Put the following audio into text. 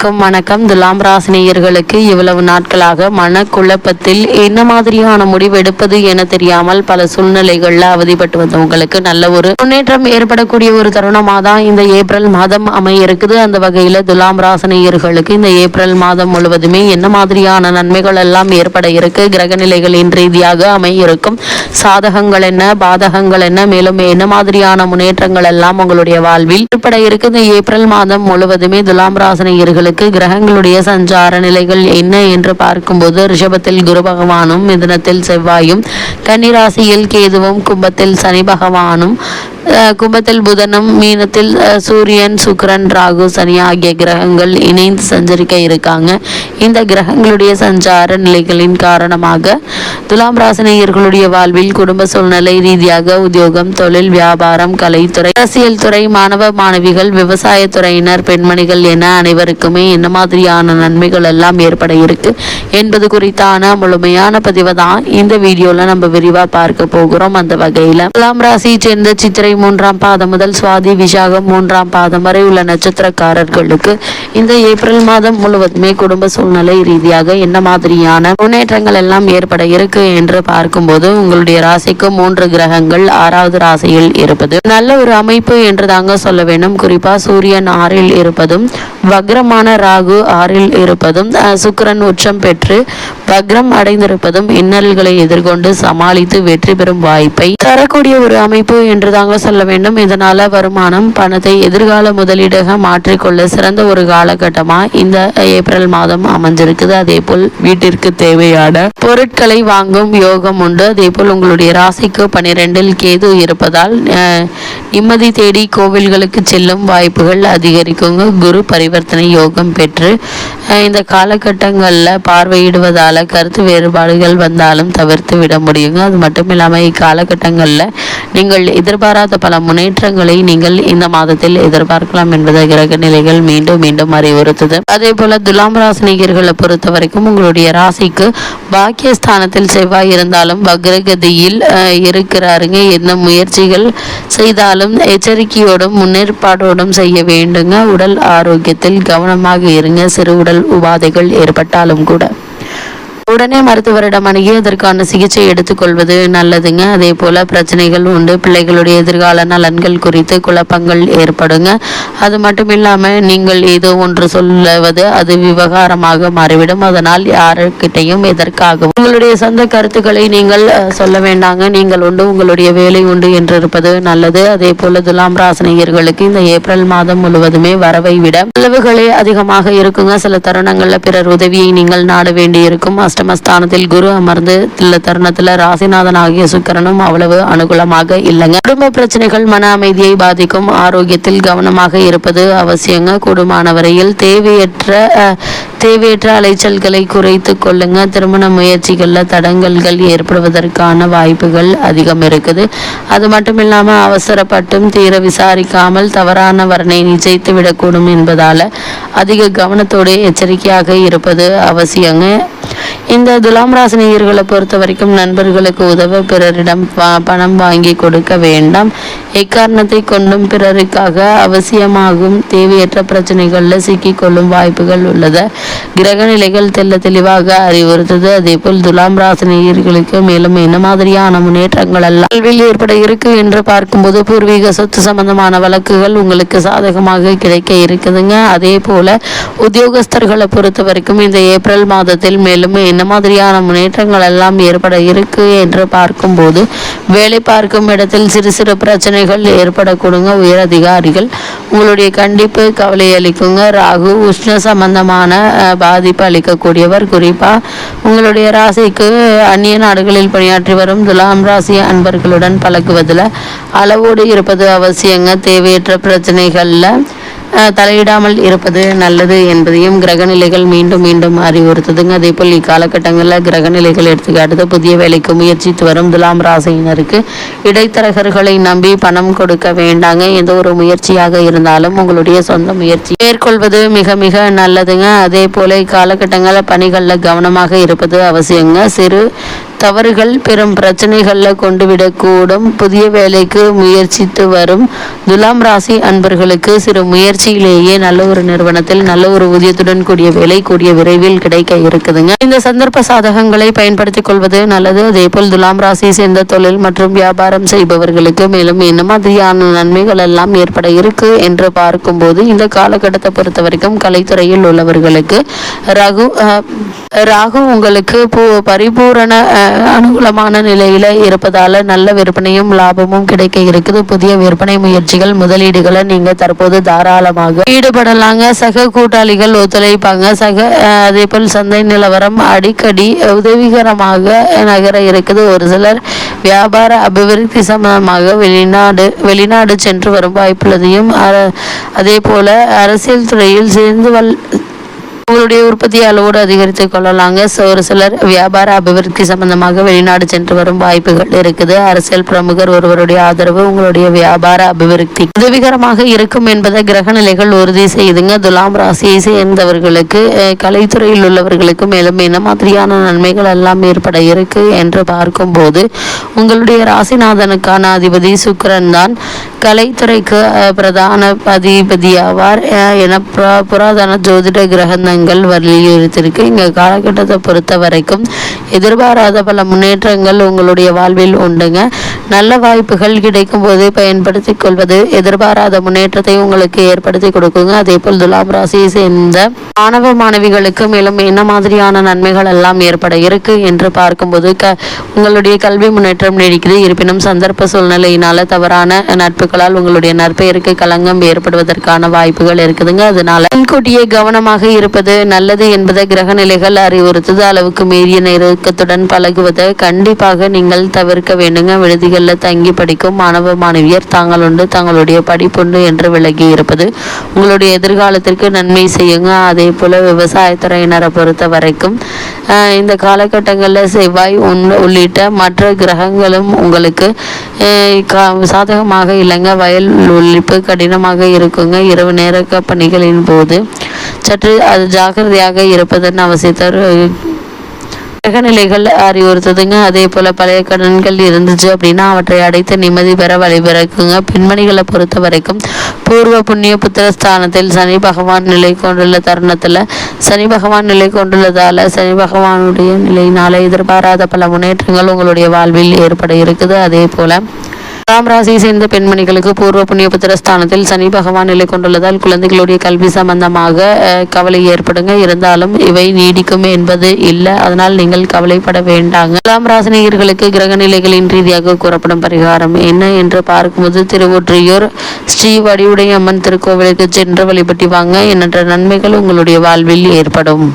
வணக்கம். துலாம் ராசினியர்களுக்கு இவ்வளவு நாட்களாக மனக்குழப்பத்தில் என்ன மாதிரியான முடிவு எடுப்பது என தெரியாமல் பல சூழ்நிலைகள்ல அவதிப்பட்டு வந்தவங்களுக்கு நல்ல ஒரு முன்னேற்றம் ஏற்படக்கூடிய ஒரு தருணமாக தான் இந்த ஏப்ரல் மாதம் அமைய இருக்குது. அந்த வகையில துலாம் ராசினியர்களுக்கு இந்த ஏப்ரல் மாதம் முழுவதுமே என்ன மாதிரியான நன்மைகள் எல்லாம் ஏற்பட இருக்கு, கிரக நிலைகளின் ரீதியாக அமைய இருக்கும் சாதகங்கள் என்ன, பாதகங்கள் என்ன, மேலும் என்ன மாதிரியான முன்னேற்றங்கள் எல்லாம் உங்களுடைய வாழ்வில் ஏற்பட இருக்கு. இந்த ஏப்ரல் மாதம் முழுவதுமே துலாம் ராசினியர்களுக்கு கிரகங்களுடைய சஞ்சார நிலைகள் என்ன என்று பார்க்கும்போது, ரிஷபத்தில் குரு பகவானும், மிதுனத்தில் செவ்வாயும், கன்னிராசியில் கேதுவும், கும்பத்தில் சனி பகவானும், கும்பத்தில் புதனும், மீனத்தில் சூரியன், சுக்கிரன், ராகு, சனி ஆகிய கிரகங்கள் இணைந்து சஞ்சரிக்க இருக்காங்க. இந்த கிரகங்களுடைய சஞ்சார நிலைகளின் காரணமாக துலாம் ராசினியர்களுடைய வாழ்வில் குடும்ப சூழ்நிலை ரீதியாக உத்தியோகம், தொழில், வியாபாரம், கலைத்துறை, அரசியல் துறை, மாணவ மாணவிகள், விவசாயத்துறையினர், பெண்மணிகள் என அனைவருக்குமே என்ன மாதிரியான நன்மைகள் எல்லாம் ஏற்பட இருக்கு என்பது குறித்தான முழுமையான பதிவை தான் இந்த வீடியோல நம்ம விரிவா பார்க்க போகிறோம். அந்த வகையில துலாம் ராசியை சேர்ந்த சித்திரை 3ஆம் பாதம் முதல் சுவாதி விசாகம் 3ஆம் பாதம் வரை உள்ள நட்சத்திரக்காரர்களுக்கு இந்த ஏப்ரல் மாதம் முழுவதுமே குடும்ப சூழ்நிலை ரீதியாக என்ன மாதிரியான முன்னேற்றங்கள் எல்லாம் ஏற்பட இருக்கு என்று பார்க்கும்போது, உங்களுடைய ராசிக்கு 3 கிரகங்கள் 6வது ராசியில் இருப்பது நல்ல ஒரு அமைப்பு என்று தாங்க சொல்ல வேண்டும். குறிப்பா சூரியன் 6இல் இருப்பதும், வக்ரமான ராகு 6இல் இருப்பதும், சுக்கிரன் உச்சம் பெற்று வக்ரம் அடைந்திருப்பதும் இன்னல்களை எதிர்கொண்டு சமாளித்து வெற்றி பெறும் வாய்ப்பை தரக்கூடிய ஒரு அமைப்பு என்று தாங்க சொல்ல வேண்டும். இதனால வருமானம், பணத்தை எதிர்கால முதலீடாக மாற்றிக்கொள்ள சிறந்த ஒரு காலகட்டமா இந்த ஏப்ரல் மாதம் அமைஞ்சிருக்குது. அதே போல் வீட்டிற்கு தேவையான பொருட்களை வாங்கும் யோகம் உண்டு. அதே போல் உங்களுடைய ராசிக்கு 12இல் கேது இருப்பதால் நிம்மதி தேடி கோவில்களுக்கு செல்லும் வாய்ப்புகள் அதிகரிக்குங்க. குரு பரிவர்த்தனை யோகம் பெற்று இந்த காலகட்டங்களில் பார்வையிடுவதால கருத்து வேறுபாடுகள் வந்தாலும் தவிர்த்து விட முடியுங்க. அது மட்டும் இல்லாமல் இக்காலகட்டங்களில் நீங்கள் எதிர்பாராத பல முன்னேற்றங்களை நீங்கள் இந்த மாதத்தில் எதிர்பார்க்கலாம் என்பதை கிரக நிலைகள் மீண்டும் மீண்டும் அறிவுறுத்துது. அதே போல துலாம் ராசினியர்களை பொறுத்த வரைக்கும் உங்களுடைய ராசிக்கு பாக்கியஸ்தானத்தில் செவ்வாய் இருந்தாலும் வக்ரகதியில் இருக்கிறாருங்க. எந்த முயற்சிகள் செய்தாலும் எச்சரிக்கையோடும் முன்னேற்பாடோடும் செய்ய வேண்டுங்க. உடல் ஆரோக்கியத்தில் கவனமாக இருங்க. சிறு உடல் உபாதைகள் ஏற்பட்டாலும் கூட உடனே மருத்துவரிடம் அணுகி அதற்கான சிகிச்சை எடுத்துக்கொள்வது நல்லதுங்க. அதே போல பிரச்சனைகள் உண்டு. பிள்ளைகளுடைய எதிர்கால நலன்கள் குறித்து குழப்பங்கள் ஏற்படுங்க. அது மட்டும் இல்லாமல் நீங்கள் ஏதோ ஒன்று சொல்லுவது அது விவகாரமாக மாறிவிடும். அதனால் யாருக்கிட்டையும் எதற்காகவும் உங்களுடைய சொந்த கருத்துக்களை நீங்கள் சொல்ல வேண்டாங்க. நீங்கள் உண்டு, உங்களுடைய வேலை உண்டு என்று இருப்பது நல்லது. அதே போல துலாம் ராசினியர்களுக்கு இந்த ஏப்ரல் மாதம் முழுவதுமே வரவை விட செலவுகளே அதிகமாக இருக்குங்க. சில தருணங்கள்ல பிறர் உதவியை நீங்கள் நாட வேண்டி இருக்கும். அஷ்டமஸ்தானத்தில் குரு அமர்ந்து சில தருணத்துல ராசிநாதன் ஆகிய சுக்கிரனும் அவ்வளவு அனுகூலமாக இல்லைங்க. குடும்ப பிரச்சனைகள் மன அமைதியை பாதிக்கும். ஆரோக்கியத்தில் கவனமாக இருப்பது அவசியங்க. கூடுமான வரையில் தேவையற்ற அலைச்சல்களை குறைத்து கொள்ளுங்க. திருமண முயற்சிகள்ல தடங்கல்கள் ஏற்படுவதற்கான வாய்ப்புகள் அதிகம் இருக்குது. அது மட்டும் இல்லாம அவசரப்பட்டும் தீர விசாரிக்காமல் தவறான வரனை நிச்சயித்து விடக்கூடும் என்பதால அதிக கவனத்தோடு எச்சரிக்கையாக இருப்பது அவசியங்க. இந்த துலாம் ராசினியர்களை பொறுத்த வரைக்கும் நண்பர்களுக்கு உதவ பிறரிடம் பணம் வாங்கி கொடுக்க வேண்டாம். எக்காரணத்தை கொண்டும் பிறருக்காக அவசியமாகும் தேவையற்ற பிரச்சனைகள்ல சிக்கிக் கொள்ளும் வாய்ப்புகள் உள்ளது. கிரக நிலைகள் தெளிவாக அறிவுறுத்தது. அதே போல் துலாம் ராசினியர்களுக்கு மேலும் என்ன மாதிரியான முன்னேற்றங்கள் எல்லாம் கல்வியில் ஏற்பட இருக்கு என்று பார்க்கும்போது, பூர்வீக சொத்து சம்பந்தமான வழக்குகள் உங்களுக்கு சாதகமாக கிடைக்க இருக்குதுங்க. அதே போல உத்தியோகஸ்தர்களை பொறுத்த வரைக்கும் இந்த ஏப்ரல் மாதத்தில் மேலும் என்ன மாதிரியான முன்னேற்றங்கள் எல்லாம் ஏற்பட இருக்கு என்று பார்க்கும்போது, வேலை பார்க்கும் இடத்தில் சிறு சிறு பிரச்சனைகள் ஏற்படக்கூடுங்க. உயர் அதிகாரிகள் உங்களுடைய கண்டிப்பு கவலை அளிக்குங்க. ராகு உஷ்ண சம்பந்தமான பாதிப்பு அளிக்கக்கூடியவர். குறிப்பா உங்களுடைய ராசிக்கு அந்நிய நாடுகளில் பணியாற்றி வரும் துலாம் ராசி அன்பர்களுடன் பழகுவதில் அளவோடு இருப்பது அவசியங்க. தேவையற்ற பிரச்சனைகள்ல தலையிடாமல் இருப்பது நல்லது என்பதையும் கிரகநிலைகள் மீண்டும் மீண்டும் அறிவுறுத்துதுங்க. அதே போல் இக்காலகட்டங்களில் கிரகநிலைகள் எடுத்துக்காட்டு புதிய வேலைக்கு முயற்சித்து வரும் துலாம் ராசியினருக்கு இடைத்தரகர்களை நம்பி பணம் கொடுக்க வேண்டாங்க. எந்த ஒரு முயற்சியாக இருந்தாலும் உங்களுடைய சொந்த முயற்சி மேற்கொள்வது மிக மிக நல்லதுங்க. அதே போல இக்காலகட்டங்களில் பணிகளில் கவனமாக இருப்பது அவசியங்க. சிறு தவறுகள் பெரும் பிரச்சனைகள்ல கொண்டு விடக்கூடும். புதிய வேலைக்கு முயற்சித்து வரும் துலாம் ராசி அன்பர்களுக்கு சிறு முயற்சியிலேயே நல்ல ஒரு நிறுவனத்தில் நல்ல ஒரு ஊதியத்துடன் கூடிய வேலை கூடிய விரைவில் கிடைக்க இருக்குதுங்க. இந்த சந்தர்ப்ப சாதகங்களை பயன்படுத்திக் கொள்வது நல்லது. அதே போல் துலாம் ராசியை சேர்ந்த தொழில் மற்றும் வியாபாரம் செய்பவர்களுக்கு மேலும் என்ன மாதிரியான நன்மைகள் எல்லாம் ஏற்பட இருக்கு என்று பார்க்கும்போது, இந்த காலகட்டத்தை பொறுத்த வரைக்கும் கலைத்துறையில் உள்ளவர்களுக்கு ராகு உங்களுக்கு பரிபூரண அனுகூலமான நிலையில இருப்பதால நல்ல விற்பனையும் லாபமும் கிடைக்க இருக்குது. புதிய விற்பனை முயற்சிகள் முதலீடுகளை நீங்க தற்போது தாராளமாக ஈடுபடலாங்க. சக கூட்டாளிகள் ஒத்துழைப்பாங்க. அதே போல் சந்தை நிலவரம் அடிக்கடி உதவிகரமாக நகர இருக்குது. ஒரு சிலர் வியாபார அபிவிருத்தி சம்பந்தமாக வெளிநாடு சென்று வரும் வாய்ப்புள்ளதையும் அதே போல அரசியல் துறையில் சேர்ந்து உங்களுடைய உற்பத்தி அளவோடு அதிகரித்துக் கொள்ளலாங்க. ஒரு சிலர் வியாபார அபிவிருத்தி சம்பந்தமாக வெளிநாடு சென்று வரும் வாய்ப்புகள் இருக்குது. அரசியல் பிரமுகர் ஒருவருடைய ஆதரவு உங்களுடைய வியாபார அபிவிருத்தி உதவிகரமாக இருக்கும் என்பதை கிரக நிலைகள் உறுதி செய்துங்க. துலாம் ராசியை சேர்ந்தவர்களுக்கு கலைத்துறையில் உள்ளவர்களுக்கு மேலும் என்ன மாதிரியான நன்மைகள் எல்லாம் ஏற்பட இருக்கு என்று பார்க்கும்போது, உங்களுடைய ராசிநாதனுக்கான அதிபதி சுக்கிரன் தான் கலைத்துறைக்கு பிரதான அதிபதியாவார் என புராதன ஜோதிட கிரகங்கள் வலியுறுத்திருக்கு. இங்க காலகட்டத்தை பொறுத்த வரைக்கும் எதிர்பாராத பல முன்னேற்றங்கள் உங்களுடைய வாழ்வில் உண்டுங்க. நல்ல வாய்ப்புகள் கிடைக்கும் போது பயன்படுத்திக் கொள்வது எதிர்பாராத முன்னேற்றத்தை உங்களுக்கு ஏற்படுத்தி கொடுக்குங்க. அதே போல் துலாம் ராசியை சேர்ந்த மாணவ மாணவிகளுக்கு மேலும் என்ன மாதிரியான நன்மைகள் எல்லாம் ஏற்பட இருக்கு என்று பார்க்கும்போது, உங்களுடைய கல்வி முன்னேற்றம் நீடிக்குது. இருப்பினும் சந்தர்ப்ப சூழ்நிலையினால தவறான நட்புகளால் உங்களுடைய நற்பெயருக்கு களங்கம் ஏற்படுவதற்கான வாய்ப்புகள் இருக்குதுங்க. அதனால முன்கூட்டியே கவனமாக இருப்பது நல்லது என்பதை கிரக நிலைகள் அறிவுறுத்துது. அளவுக்கு மீறிய நெருக்கத்துடன் பழகுவதை கண்டிப்பாக நீங்கள் தவிர்க்க வேண்டுங்க. விடுதிகளில் தங்கி படிக்கும் மாணவ மாணவியர் தங்களுடைய படிப்புண்டு என்று விலகி இருப்பது உங்களுடைய எதிர்காலத்திற்கு நன்மை செய்யுங்க. அதே போல விவசாயத்துறையினரை பொறுத்த வரைக்கும் இந்த காலகட்டங்களில் செவ்வாய் உள்ளிட்ட மற்ற கிரகங்களும் உங்களுக்கு சாதகமாக இல்லைங்க. வயல் ஒழிப்பு கடினமாக இருக்குங்க. இரவு நேர பணிகளின் போது சற்று அது ஜாக்கிரதையாக இருப்பதன் அவசியத்தை கிரகநிலைகள் அறிவுறுத்துதுங்க. அதே போல பழைய கடன்கள் இருந்துச்சு அப்படின்னா அவற்றை அடைத்து நிம்மதி பெற வழிபிறக்குங்க. பெண்மணிகளை பொறுத்த வரைக்கும் பூர்வ புண்ணிய புத்திரஸ்தானத்தில் சனி பகவான் நிலை கொண்டுள்ள தருணத்துல சனி பகவான் நிலை கொண்டுள்ளதால சனி பகவானுடைய நிலையினால எதிர்பாராத பல முன்னேற்றங்கள் உங்களுடைய வாழ்வில் ஏற்பட இருக்குது. அதே போல துலாம் ராசியை சேர்ந்த பெண்மணிகளுக்கு பூர்வ புண்ணிய புத்திரஸ்தானத்தில் சனி பகவான் நிலை கொண்டுள்ளதால் குழந்தைகளுடைய கல்வி சம்பந்தமாக கவலை ஏற்படுங்க. இருந்தாலும் இவை நீடிக்கும் என்பது இல்லை. அதனால் நீங்கள் கவலைப்பட வேண்டாங்க. துலாம் ராசினியர்களுக்கு கிரக நிலைகளின் ரீதியாக கூறப்படும் பரிகாரம் என்ன என்று பார்க்கும்போது, திருவொற்றியூர் ஸ்ரீ வடிவுடையம்மன் திருக்கோவிலுக்கு சென்று வழிபட்டு வாங்க. எண்ணற்ற நன்மைகள் உங்களுடைய வாழ்வில் ஏற்படும்.